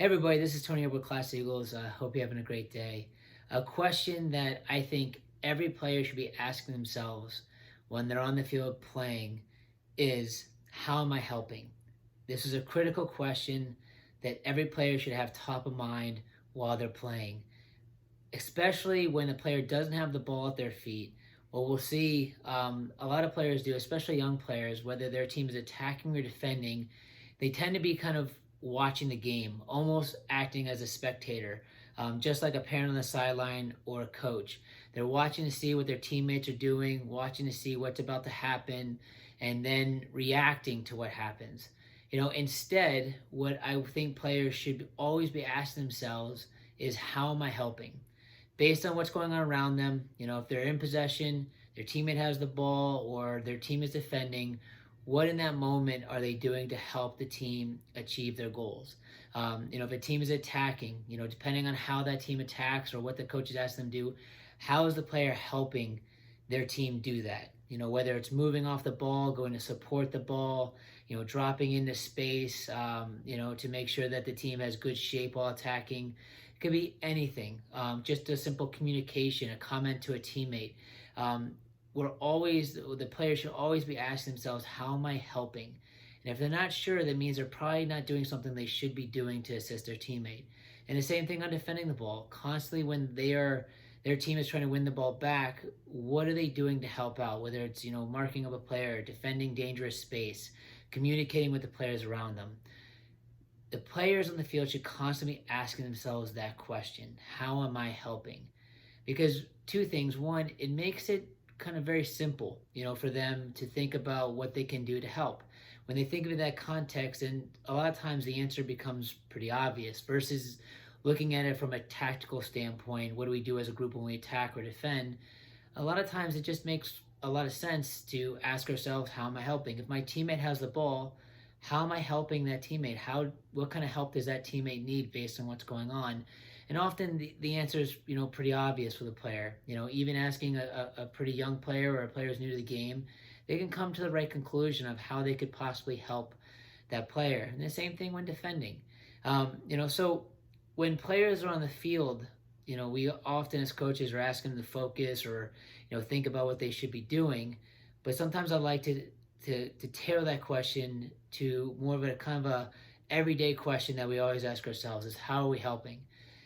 Hey everybody, this is Tony with Class Eagles. I hope you're having a great day. A question that I think every player should be asking themselves when they're on the field playing is, how am I helping? This is a critical question that every player should have top of mind while they're playing, especially when a player doesn't have the ball at their feet. What we'll see a lot of players do, especially young players, whether their team is attacking or defending, they tend to be kind of watching the game, almost acting as a spectator, just like a parent on the sideline or a coach. They're watching to see what their teammates are doing, watching to see what's about to happen, and then reacting to what happens. Instead, what I think players should always be asking themselves is, how am I helping? Based on what's going on around them, if they're in possession, their teammate has the ball, or their team is defending, what in that moment are they doing to help the team achieve their goals? If a team is attacking, depending on how that team attacks or what the coaches ask them to do, how is the player helping their team do that? Whether it's moving off the ball, going to support the ball, dropping into space, to make sure that the team has good shape while attacking. It could be anything. Just a simple communication, a comment to a teammate. The players should always be asking themselves, how am I helping? And if they're not sure, that means they're probably not doing something they should be doing to assist their teammate. And the same thing on defending the ball. Constantly, when their team is trying to win the ball back, what are they doing to help out? Whether it's marking up a player, defending dangerous space, communicating with the players around them. The players on the field should constantly be asking themselves that question: how am I helping? Because two things: one, it makes it kind of very simple, for them to think about what they can do to help. When they think of it in that context, and a lot of times the answer becomes pretty obvious versus looking at it from a tactical standpoint. What do we do as a group when we attack or defend? A lot of times it just makes a lot of sense to ask ourselves, how am I helping? If my teammate has the ball, how am I helping that teammate? What kind of help does that teammate need based on what's going on? And often the answer is, pretty obvious with a player. Even asking a pretty young player or a player who's new to the game, they can come to the right conclusion of how they could possibly help that player. And the same thing when defending. So when players are on the field, we often as coaches are asking them to focus or, think about what they should be doing. But sometimes I like to tailor that question to more of a kind of a everyday question that we always ask ourselves: is, how are we helping?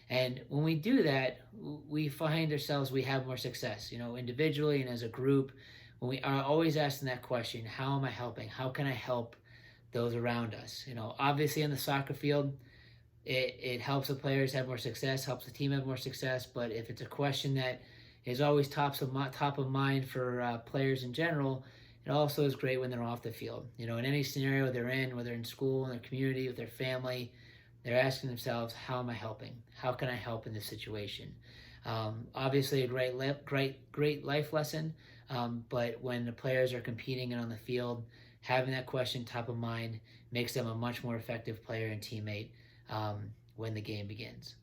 And when we do that, we find ourselves, we have more success, individually and as a group. When we are always asking that question, how am I helping? How can I help those around us? Obviously on the soccer field, it helps the players have more success, helps the team have more success. But if it's a question that is always top of mind for players in general, it also is great when they're off the field. In any scenario they're in, whether in school, in their community, with their family, they're asking themselves, how am I helping? How can I help in this situation? Obviously, a great life lesson. But when the players are competing and on the field, having that question top of mind makes them a much more effective player and teammate when the game begins.